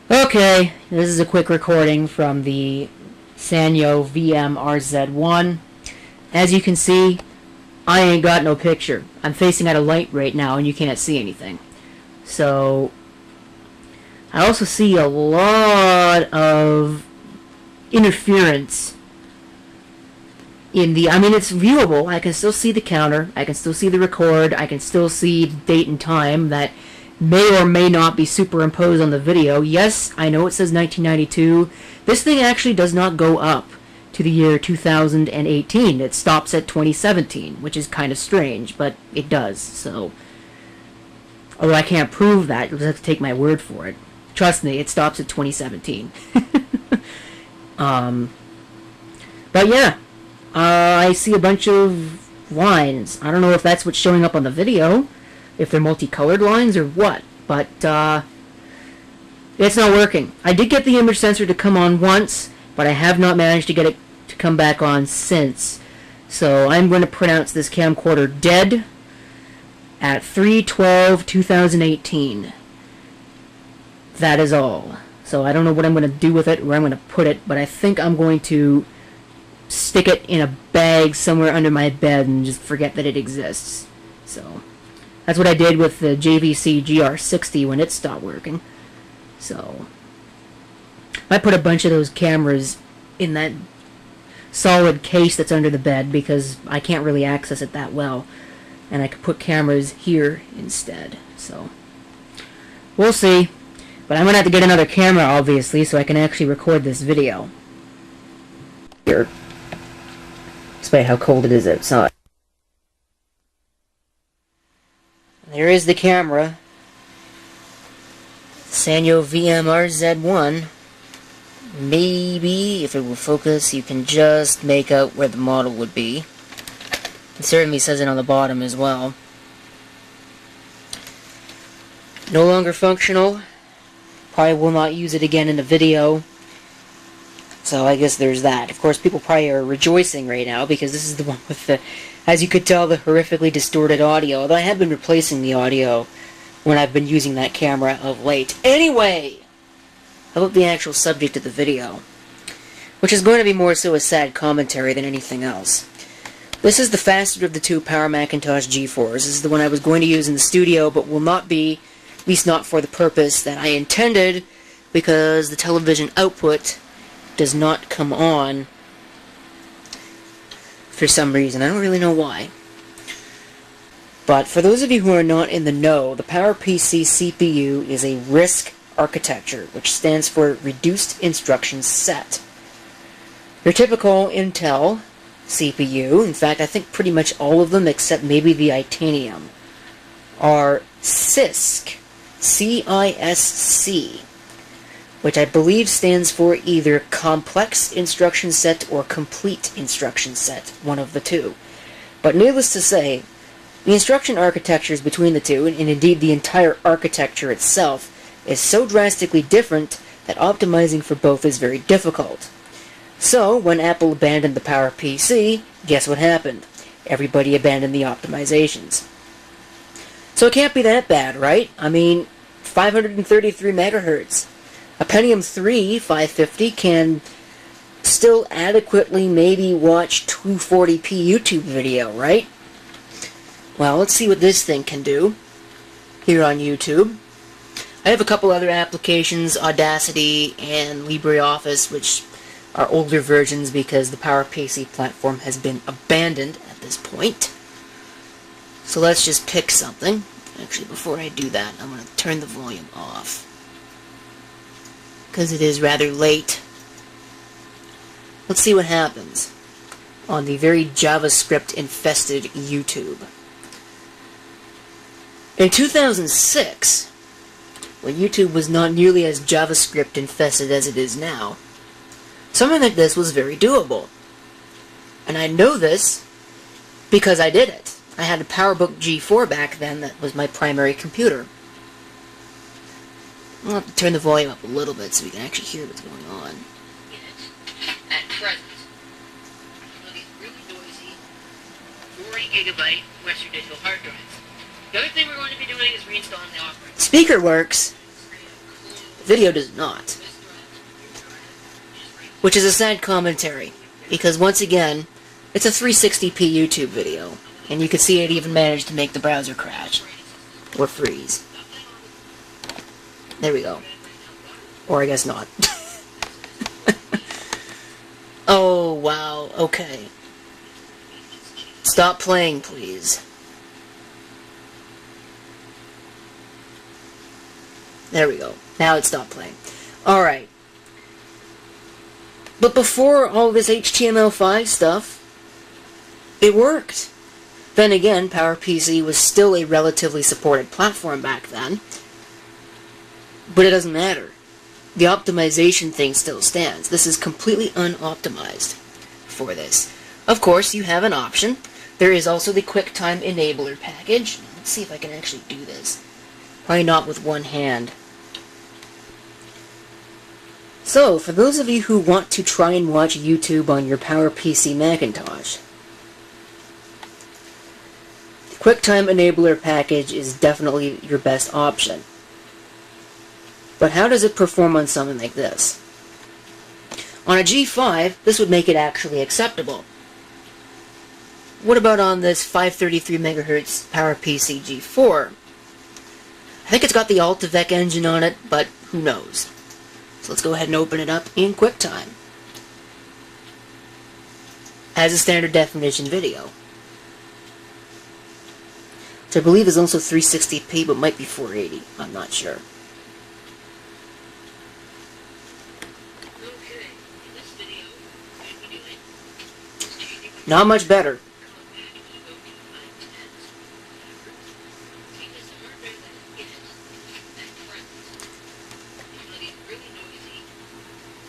Okay, this is a quick recording from the Sanyo VM-RZ1. As you can see, I ain't got no picture. I'm facing out of light right now and you can't see anything. So, I also see a lot of interference in the... I mean, it's viewable. I can still see the counter. I can still see the record. I can still see the date and time that may or may not be superimposed on the video. Yes, I know it says 1992. This thing actually does not go up to the year 2018. It stops at 2017, which is kind of strange, but it does, so... Although I can't prove that, you'll just have to take my word for it. Trust me, it stops at 2017. But yeah, I see a bunch of lines. I don't know if that's what's showing up on the video, if they're multicolored lines or what, but it's not working. I did get the image sensor to come on once, but I have not managed to get it to come back on since. So I'm going to pronounce this camcorder dead at 3/12/2018. That is all. So I don't know what I'm going to do with it, where I'm going to put it, but I think I'm going to stick it in a bag somewhere under my bed and just forget that it exists. So that's what I did with the JVC GR60 when it stopped working. So I put a bunch of those cameras in that solid case that's under the bed because I can't really access it that well. And I could put cameras here instead. So we'll see. But I'm going to have to get another camera, obviously, so I can actually record this video. Here. Despite how cold it is outside. There is the camera. Sanyo VM-RZ1. Maybe, if it will focus, you can just make out where the model would be. It certainly says it on the bottom as well. No longer functional. Probably will not use it again in the video. So I guess there's that. Of course, people probably are rejoicing right now because this is the one with the, as you could tell, the horrifically distorted audio. Although I have been replacing the audio when I've been using that camera of late. Anyway, about the actual subject of the video, which is going to be more so a sad commentary than anything else. This is the faster of the two Power Macintosh G4s. This is the one I was going to use in the studio, but will not be, at least not for the purpose that I intended, because the television output does not come on for some reason. I don't really know why. But for those of you who are not in the know, the PowerPC CPU is a RISC architecture, which stands for Reduced Instruction Set. Your typical Intel CPU, in fact I think pretty much all of them except maybe the Itanium, are CISC, C-I-S-C, which I believe stands for either Complex Instruction Set or Complete Instruction Set, one of the two. But needless to say, the instruction architectures between the two, and indeed the entire architecture itself, is so drastically different that optimizing for both is very difficult. So, when Apple abandoned the PowerPC, guess what happened? Everybody abandoned the optimizations. So it can't be that bad, right? I mean, 533 megahertz. A Pentium 3 550 can still adequately maybe watch 240p YouTube video, right? Well, let's see what this thing can do here on YouTube. I have a couple other applications, Audacity and LibreOffice, which are older versions because the PowerPC platform has been abandoned at this point. So let's just pick something. Actually, before I do that, I'm going to turn the volume off, because it is rather late. Let's see what happens on the very JavaScript-infested YouTube. In 2006, when YouTube was not nearly as JavaScript-infested as it is now, something like this was very doable. And I know this because I did it. I had a PowerBook G4 back then that was my primary computer. I'll have to turn the volume up a little bit so we can actually hear what's going on. At present, one of these really noisy 40 gigabyte Western Digital hard drives. The other thing we're going to be doing is reinstalling the operating. Speaker works. Video does not. Which is a sad commentary, because once again, it's a 360p YouTube video, and you can see it even managed to make the browser crash. Or freeze. There we go. Or I guess not. Oh, wow, okay. Stop playing, please. There we go. Now it stopped playing. Alright. But before all this HTML5 stuff, it worked. Then again, PowerPC was still a relatively supported platform back then. But it doesn't matter. The optimization thing still stands. This is completely unoptimized for this. Of course, you have an option. There is also the QuickTime Enabler package. Let's see if I can actually do this. Probably not with one hand. So, for those of you who want to try and watch YouTube on your PowerPC Macintosh, the QuickTime Enabler package is definitely your best option. But how does it perform on something like this? On a G5, this would make it actually acceptable. What about on this 533 MHz PowerPC G4? I think it's got the AltiVec engine on it, but who knows? So let's go ahead and open it up in QuickTime. As a standard definition video. Which I believe is also 360p, but might be 480. I'm not sure. Not much better.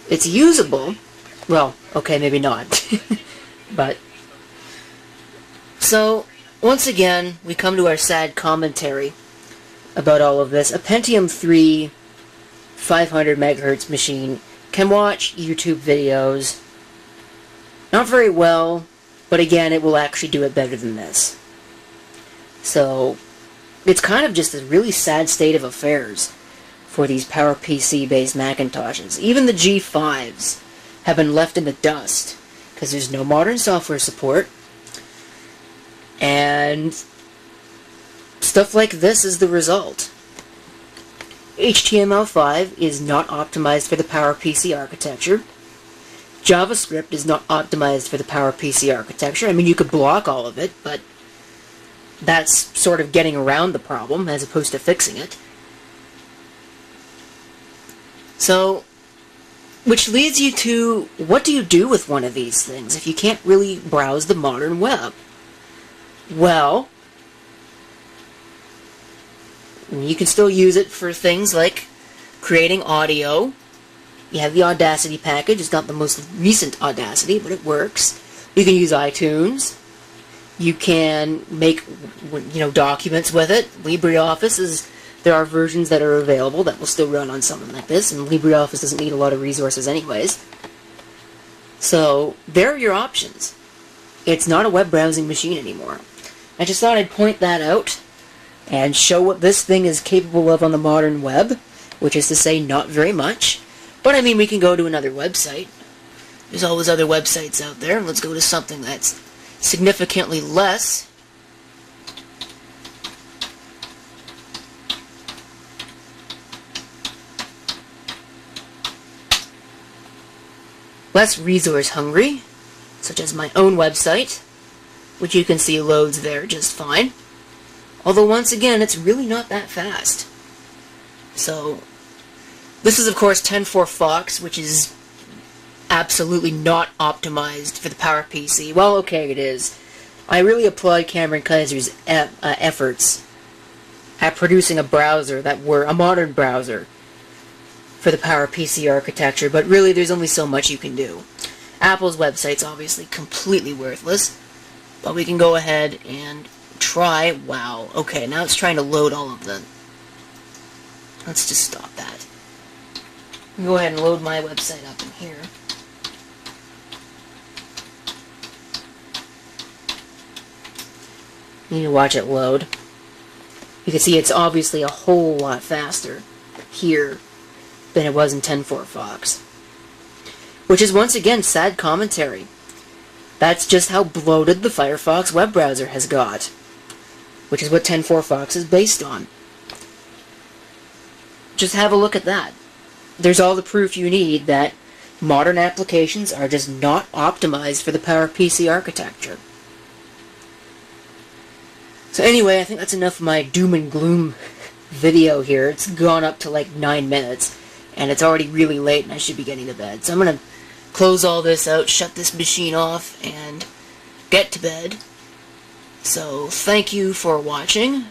It's usable. Well, okay, maybe not. But so, once again, we come to our sad commentary about all of this. A Pentium 3 500 MHz machine can watch YouTube videos. Not very well, but again, it will actually do it better than this. So, it's kind of just a really sad state of affairs for these PowerPC-based Macintoshes. Even the G5s have been left in the dust, because there's no modern software support, and stuff like this is the result. HTML5 is not optimized for the PowerPC architecture. JavaScript is not optimized for the PowerPC architecture. I mean, you could block all of it, but that's sort of getting around the problem as opposed to fixing it. So, which leads you to, what do you do with one of these things if you can't really browse the modern web? Well, you can still use it for things like creating audio. You have the Audacity package. It's not the most recent Audacity, but it works. You can use iTunes. You can make, documents with it. LibreOffice there are versions that are available that will still run on something like this, and LibreOffice doesn't need a lot of resources anyways. So, there are your options. It's not a web browsing machine anymore. I just thought I'd point that out and show what this thing is capable of on the modern web, which is to say not very much. But I mean, we can go to another website. There's always other websites out there. Let's go to something that's significantly less resource hungry, such as my own website, which you can see loads there just fine. Although once again, it's really not that fast. So, this is of course 10.4 Fox, which is absolutely not optimized for the PowerPC. Well, okay, it is. I really applaud Cameron Kaiser's efforts at producing a browser a modern browser for the PowerPC architecture, but really there's only so much you can do. Apple's website's obviously completely worthless, but we can go ahead and try. Wow, okay, now it's trying to load all of them. Let's just stop that. Go ahead and load my website up in here. You need to watch it load. You can see it's obviously a whole lot faster here than it was in 10.4 Fox. Which is once again sad commentary. That's just how bloated the Firefox web browser has got. Which is what 10.4 Fox is based on. Just have a look at that. There's all the proof you need that modern applications are just not optimized for the PowerPC architecture. So anyway, I think that's enough of my doom and gloom video here. It's gone up to like 9 minutes, and it's already really late and I should be getting to bed. So I'm going to close all this out, shut this machine off, and get to bed. So thank you for watching.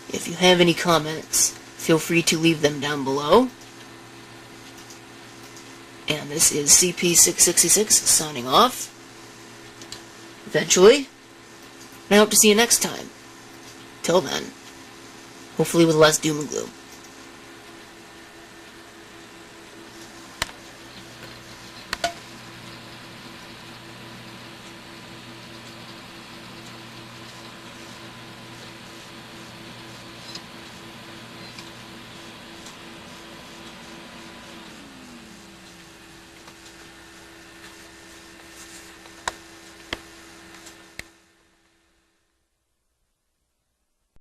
If you have any comments, feel free to leave them down below. And this is CP666 signing off. Eventually. And I hope to see you next time. Till then. Hopefully with less doom and gloom.